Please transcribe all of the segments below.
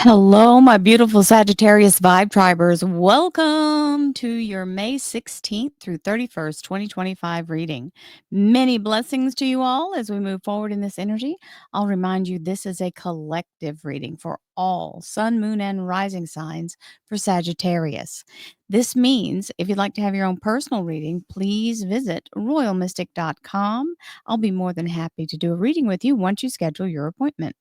Hello, my beautiful Sagittarius Vibe Tribers. Welcome to your May 16th through 31st, 2025 reading. Many blessings to you all as we move forward in this energy. I'll remind you this is a collective reading for all sun, moon, and rising signs for Sagittarius. This means if you'd like to have your own personal reading, please visit royalmystic.com. I'll be more than happy to do a reading with you once you schedule your appointment.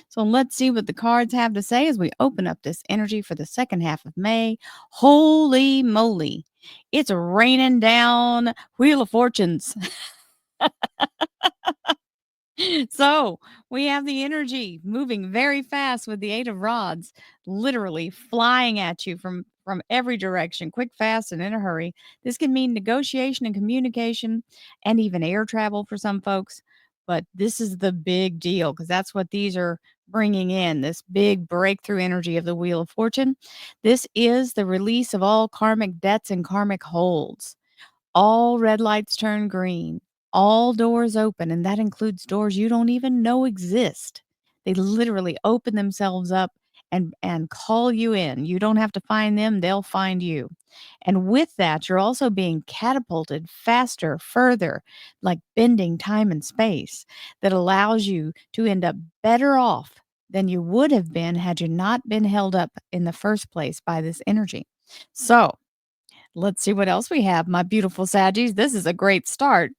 So let's see what the cards have to say as we open up this energy for the second half of May. Holy moly, it's raining down Wheel of Fortunes. So we have the energy moving very fast with the Eight of Rods, literally flying at you from every direction, quick, fast, and in a hurry. This can mean negotiation and communication and even air travel for some folks. But this is the big deal because that's what these are bringing in, this big breakthrough energy of the Wheel of Fortune. This is the release of all karmic debts and karmic holds. All red lights turn green, all doors open, and that includes doors you don't even know exist. They literally open themselves up and call you in. You don't have to find them, they'll find you. And with that, you're also being catapulted faster, further, like bending time and space that allows you to end up better off than you would have been had you not been held up in the first place by this energy. So, let's see what else we have, my beautiful Saggies. This is a great start.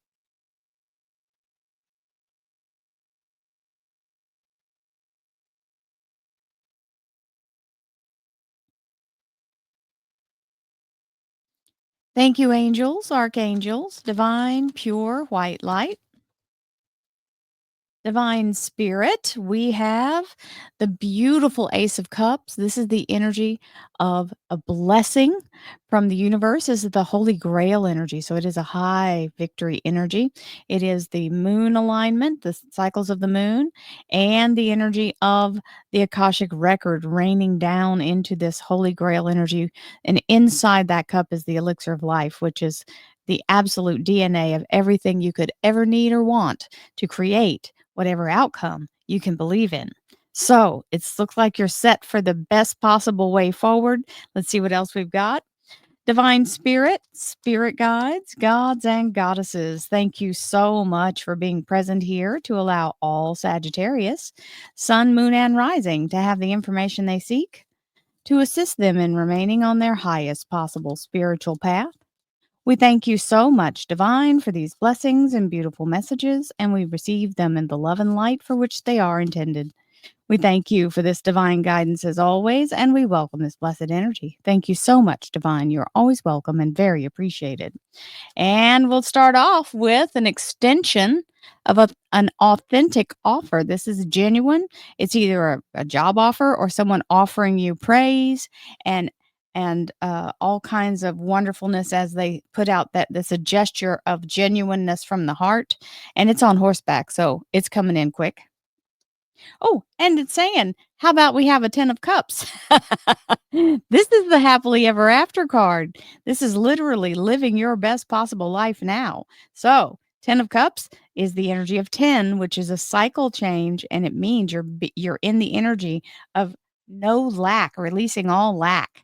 Thank you, angels, archangels, divine, pure, white light. Divine Spirit, we have the beautiful Ace of Cups. This is the energy of a blessing from the universe. This is the Holy Grail energy. So it is a high victory energy. It is the moon alignment, the cycles of the moon, and the energy of the Akashic record raining down into this Holy Grail energy. And inside that cup is the elixir of life, which is the absolute DNA of everything you could ever need or want to create whatever outcome you can believe in. So it looks like you're set for the best possible way forward. Let's see what else we've got. Divine Spirit, Spirit Guides, Gods and Goddesses, thank you so much for being present here to allow all Sagittarius, Sun, Moon, and Rising to have the information they seek to assist them in remaining on their highest possible spiritual path. We thank you so much, Divine, for these blessings and beautiful messages, and we receive them in the love and light for which they are intended. We thank you for this divine guidance as always, and we welcome this blessed energy. Thank you so much, Divine. You're always welcome and very appreciated. And we'll start off with an extension of an authentic offer. This is genuine. It's either a job offer or someone offering you praise and all kinds of wonderfulness as they put out that this a gesture of genuineness from the heart, and it's on horseback, so it's coming in quick. Oh, and it's saying, how about we have a 10 of cups? This is the happily ever after card. This is literally living your best possible life now. So, 10 of cups is the energy of 10, which is a cycle change, and it means you're in the energy of no lack, releasing all lack.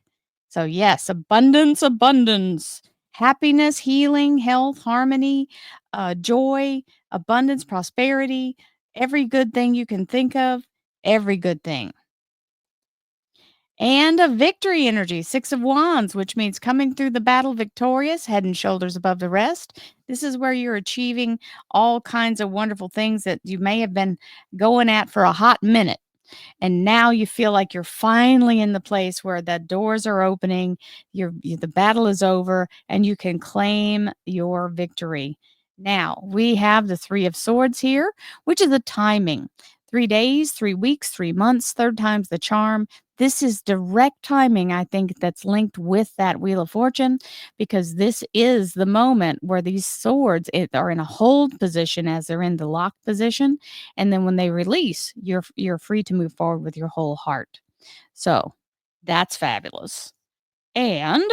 So, yes, abundance, abundance, happiness, healing, health, harmony, joy, abundance, prosperity, every good thing you can think of, every good thing. And a victory energy, 6 of Wands, which means coming through the battle victorious, head and shoulders above the rest. This is where you're achieving all kinds of wonderful things that you may have been going at for a hot minute. And now you feel like you're finally in the place where the doors are opening, the battle is over, and you can claim your victory. Now, we have the 3 of Swords here, which is the timing. 3 days, 3 weeks, 3 months, third time's the charm. This is direct timing, I think, that's linked with that Wheel of Fortune, because this is the moment where these swords are in a hold position as they're in the lock position, and then when they release, you're free to move forward with your whole heart. So, that's fabulous. And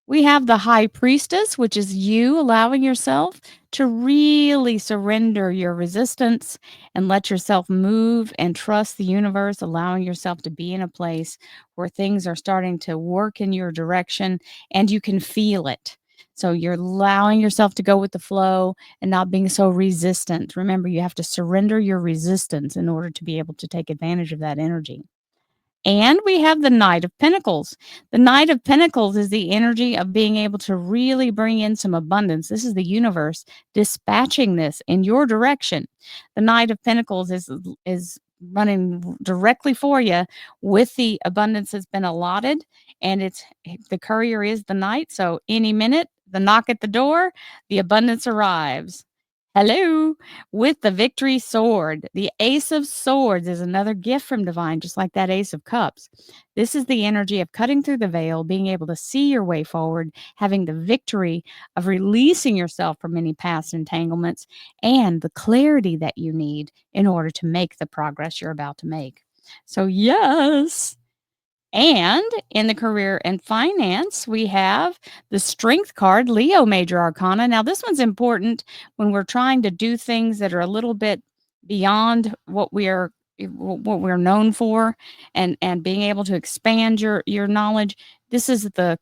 We have the high priestess, which is you allowing yourself to really surrender your resistance and let yourself move and trust the universe, allowing yourself to be in a place where things are starting to work in your direction and you can feel it. So you're allowing yourself to go with the flow and not being so resistant. Remember, you have to surrender your resistance in order to be able to take advantage of that energy. And we have the Knight of Pentacles. The Knight of Pentacles is the energy of being able to really bring in some abundance. This is the universe dispatching this in your direction. The Knight of Pentacles is running directly for you with the abundance that's been allotted, and it's the courier is the knight. So any minute, the knock at the door, the abundance arrives. Hello, with the victory sword. The Ace of Swords is another gift from divine, just like that Ace of Cups. This is the energy of cutting through the veil, being able to see your way forward, having the victory of releasing yourself from any past entanglements, and the clarity that you need in order to make the progress you're about to make. So, yes. And in the career and finance, we have the Strength card, Leo Major Arcana. Now, this one's important when we're trying to do things that are a little bit beyond what we're known for, and being able to expand your knowledge. This is the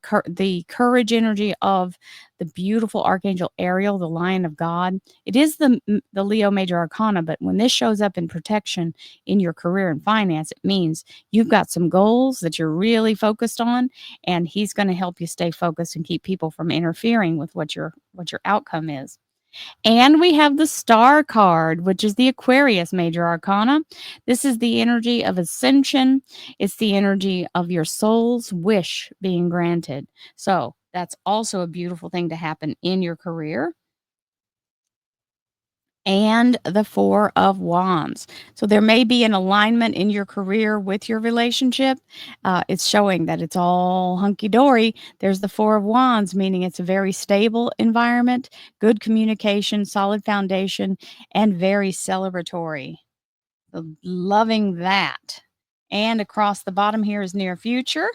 courage energy of the beautiful Archangel Ariel, the Lion of God. It is the Leo Major Arcana, but when this shows up in protection in your career and finance, it means you've got some goals that you're really focused on, and he's going to help you stay focused and keep people from interfering with what your outcome is. And we have the Star card, which is the Aquarius Major Arcana. This is the energy of ascension. It's the energy of your soul's wish being granted. So that's also a beautiful thing to happen in your career. And the Four of Wands. So there may be an alignment in your career with your relationship. It's showing that it's all hunky dory. There's the Four of Wands, meaning it's a very stable environment, good communication, solid foundation, and very celebratory. So loving that. And across the bottom here is near future.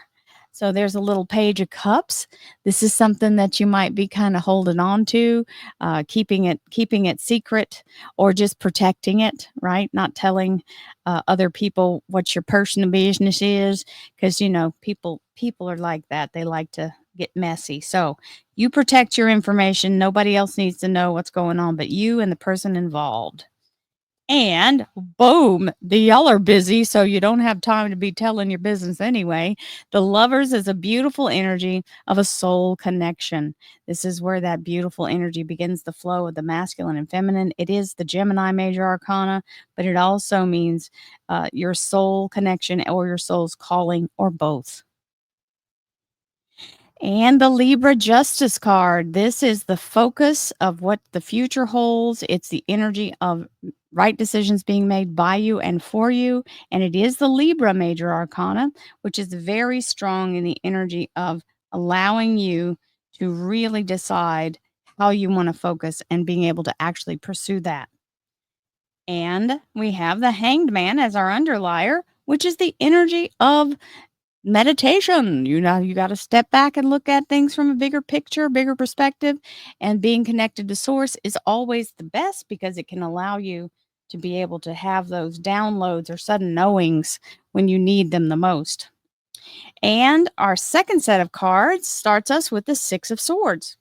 So there's a little page of cups. This is something that you might be kind of holding on to, keeping it secret, or just protecting it, right? Not telling other people what your personal business is, because people are like that. They like to get messy. So you protect your information. Nobody else needs to know what's going on but you and the person involved. And boom, the y'all are busy, so you don't have time to be telling your business anyway. The Lovers is a beautiful energy of a soul connection. This is where that beautiful energy begins the flow of the masculine and feminine. It is the Gemini Major Arcana, but it also means your soul connection or your soul's calling, or both. And the Libra Justice card. This is the focus of what the future holds. It's the energy of right decisions being made by you and for you. And it is the Libra Major Arcana, which is very strong in the energy of allowing you to really decide how you want to focus and being able to actually pursue that. And we have the Hanged Man as our underlier, which is the energy of meditation. You got to step back and look at things from a bigger picture, bigger perspective, and being connected to source is always the best because it can allow you to be able to have those downloads or sudden knowings when you need them the most. And our second set of cards starts us with the Six of Swords.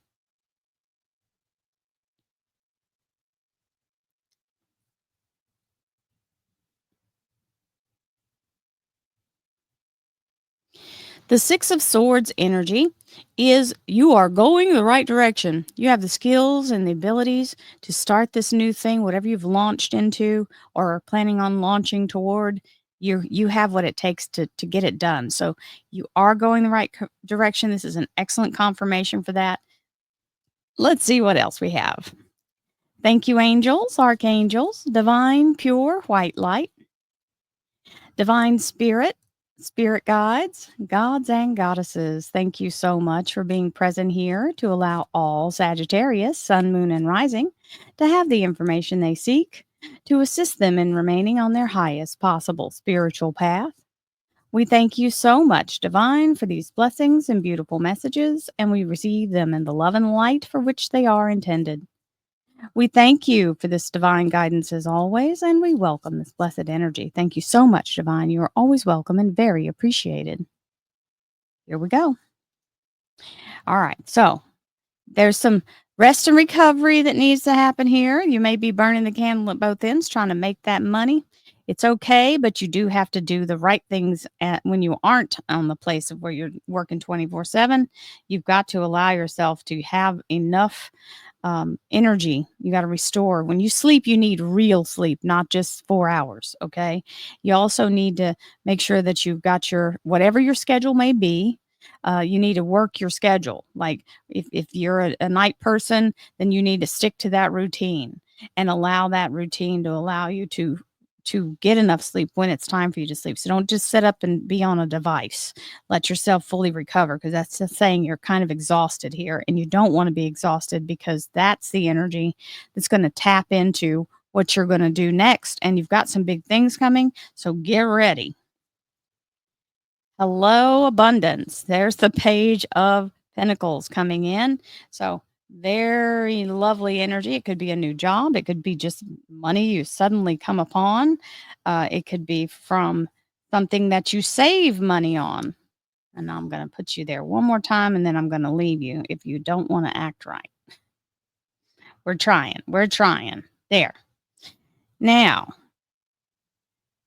The Six of Swords energy is you are going the right direction. You have the skills and the abilities to start this new thing, whatever you've launched into or are planning on launching toward. You have what it takes to get it done. So you are going the right direction. This is an excellent confirmation for that. Let's see what else we have. Thank you, angels, archangels, divine, pure, white light, divine spirit, spirit guides, gods and goddesses. Thank you so much for being present here to allow all Sagittarius, sun, moon, and rising to have the information they seek to assist them in remaining on their highest possible spiritual path. We thank you so much, Divine, for these blessings and beautiful messages, and we receive them in the love and light for which they are intended. We thank you for this divine guidance as always, and we welcome this blessed energy. Thank you so much, Divine. You are always welcome and very appreciated. Here we go. All right. So there's some rest and recovery that needs to happen here. You may be burning the candle at both ends, trying to make that money. It's okay, but you do have to do the right things when you aren't on the place of where you're working 24/7. You've got to allow yourself to have enough energy. You got to restore. When you sleep, you need real sleep, not just 4 hours. Okay. You also need to make sure that you've got your, whatever your schedule may be, you need to work your schedule. Like if you're a night person, then you need to stick to that routine and allow that routine to allow you to get enough sleep when it's time for you to sleep. So don't just sit up and be on a device. Let yourself fully recover, because that's just saying you're kind of exhausted here, and you don't want to be exhausted because that's the energy that's going to tap into what you're going to do next. And you've got some big things coming. So get ready. Hello, abundance. There's the page of pentacles coming in. So very lovely energy. It could be a new job. It could be just money you suddenly come upon. It could be from something that you save money on. And I'm going to put you there one more time, and then I'm going to leave you if you don't want to act right. We're trying. We're trying. There. Now,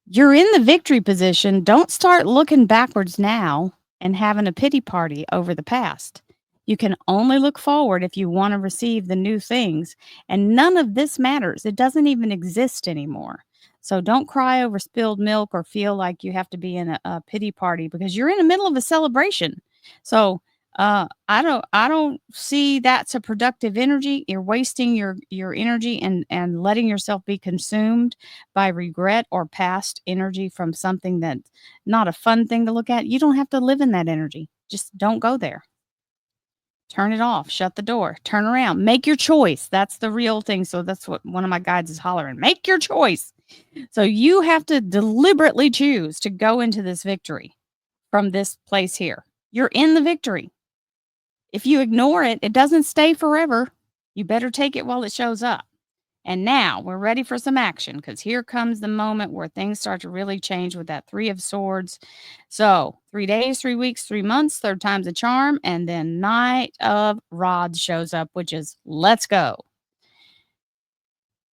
you're in the victory position. Don't start looking backwards now and having a pity party over the past. You can only look forward if you want to receive the new things. And none of this matters. It doesn't even exist anymore. So don't cry over spilled milk or feel like you have to be in a pity party, because you're in the middle of a celebration. So I don't see that's a productive energy. You're wasting your energy and letting yourself be consumed by regret or past energy from something that's not a fun thing to look at. You don't have to live in that energy. Just don't go there. Turn it off, shut the door, turn around, make your choice. That's the real thing. So that's what one of my guides is hollering, make your choice. So you have to deliberately choose to go into this victory from this place here. You're in the victory. If you ignore it, it doesn't stay forever. You better take it while it shows up. And now we're ready for some action, because here comes the moment where things start to really change with that Three of Swords. So 3 days, 3 weeks, 3 months, third time's a charm. And then Knight of Rods shows up, which is let's go.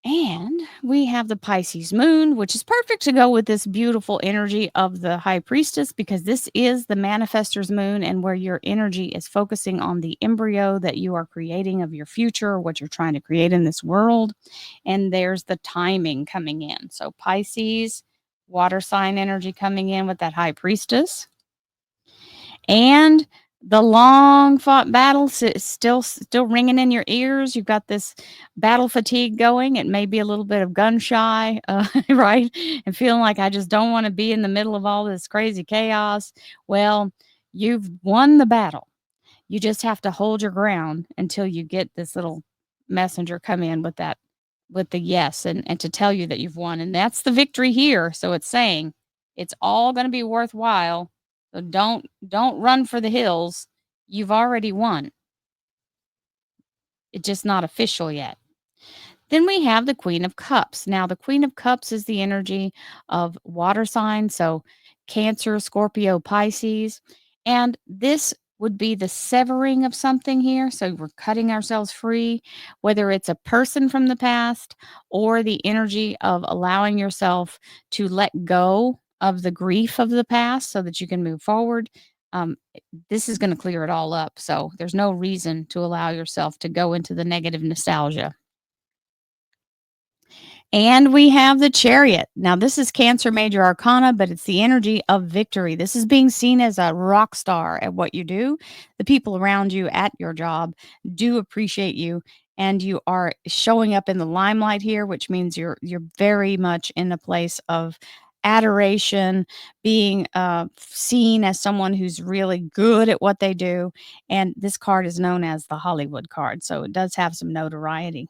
And we have the Pisces moon, which is perfect to go with this beautiful energy of the high priestess, because this is the manifestor's moon, and where your energy is focusing on the embryo that you are creating of your future, or what you're trying to create in this world. And there's the timing coming in. So Pisces, water sign energy coming in with that high priestess. And the long fought battle is still ringing in your ears. You've got this battle fatigue going. It may be a little bit of gun shy, right? And feeling like I just don't want to be in the middle of all this crazy chaos. Well, you've won the battle. You just have to hold your ground until you get this little messenger come in with that, with the yes, and to tell you that you've won. And that's the victory here. So it's saying it's all going to be worthwhile. So don't run for the hills. You've already won. It's just not official yet. Then we have the Queen of Cups. Now, the Queen of Cups is the energy of water signs, so Cancer, Scorpio, Pisces. And this would be the severing of something here. So we're cutting ourselves free, whether it's a person from the past or the energy of allowing yourself to let go of the grief of the past so that you can move forward. This is going to clear it all up. So there's no reason to allow yourself to go into the negative nostalgia. And we have the Chariot. Now, this is Cancer Major Arcana, but it's the energy of victory. This is being seen as a rock star at what you do. The people around you at your job do appreciate you, and you are showing up in the limelight here, which means you're very much in a place of adoration, being seen as someone who's really good at what they do. And this card is known as the Hollywood card, so it does have some notoriety.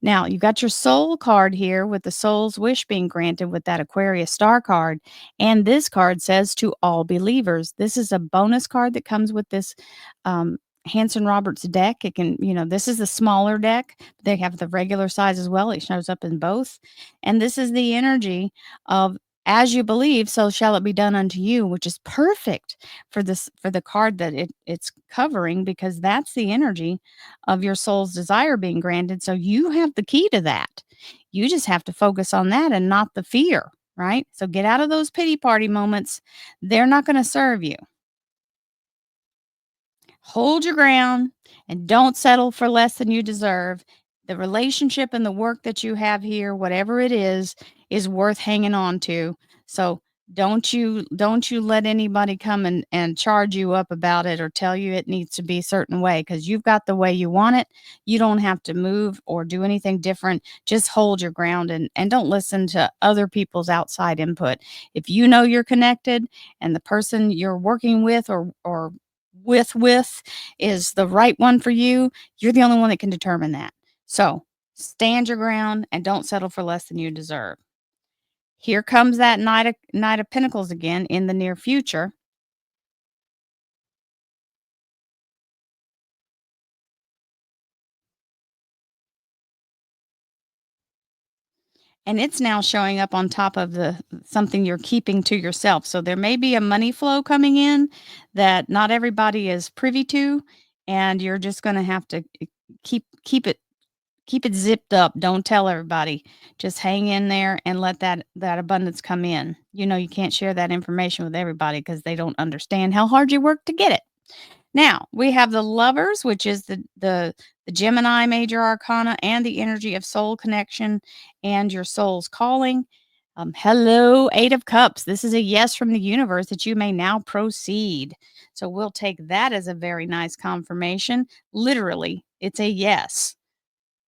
Now, you got your soul card here with the soul's wish being granted with that Aquarius star card. And this card says to all believers. This is a bonus card that comes with this um, Hanson Roberts deck. It can, this is the smaller deck. They have the regular size as well. It shows up in both. And this is the energy of as you believe, so shall it be done unto you, which is perfect for the card that it's covering because that's the energy of your soul's desire being granted. So you have the key to that. You just have to focus on that and not the fear, right? So get out of those pity party moments. They're not going to serve you. Hold your ground and don't settle for less than you deserve. The relationship and the work that you have here, whatever it is worth hanging on to. So don't you let anybody come and charge you up about it or tell you it needs to be a certain way because you've got the way you want it. You don't have to move or do anything different. Just hold your ground and don't listen to other people's outside input. If you know you're connected and the person you're working with or with is the right one for you, you're the only one that can determine that. So stand your ground and don't settle for less than you deserve. Here comes that Knight of Pentacles again in the near future. And it's now showing up on top of the something you're keeping to yourself. So there may be a money flow coming in that not everybody is privy to, and you're just going to have to keep it zipped up. Don't tell everybody. Just hang in there and let that abundance come in. You can't share that information with everybody because they don't understand how hard you work to get it. Now, we have the Lovers, which is the Gemini major arcana and the energy of soul connection and your soul's calling. Hello, 8 of Cups. This is a yes from the universe that you may now proceed. So we'll take that as a very nice confirmation. Literally, it's a yes.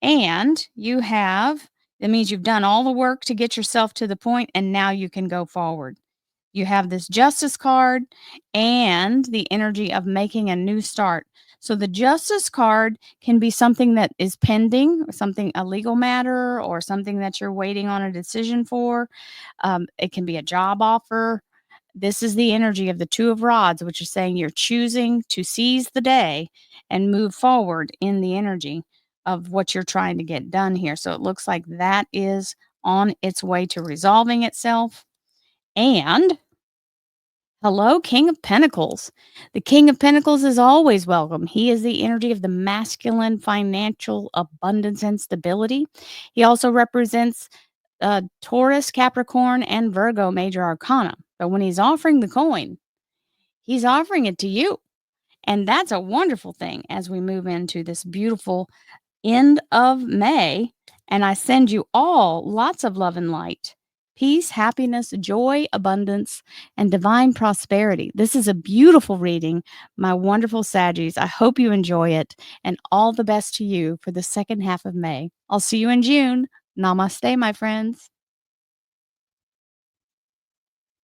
And that means you've done all the work to get yourself to the point, and now you can go forward. You have this Justice card and the energy of making a new start. So the Justice card can be something that is pending, something a legal matter, or something that you're waiting on a decision for. It can be a job offer. This is the energy of the Two of Rods, which is saying you're choosing to seize the day and move forward in the energy of what you're trying to get done here. So it looks like that is on its way to resolving itself. And hello, King of Pentacles. The King of Pentacles is always welcome. He is the energy of the masculine financial abundance and stability. He also represents Taurus, Capricorn, and Virgo major arcana. But when he's offering the coin, he's offering it to you. And that's a wonderful thing as we move into this beautiful end of May. And I send you all lots of love and light, peace, happiness, joy, abundance, and divine prosperity. This is a beautiful reading, my wonderful Saggies. I hope you enjoy it and all the best to you for the second half of May. I'll see you in June. Namaste, my friends.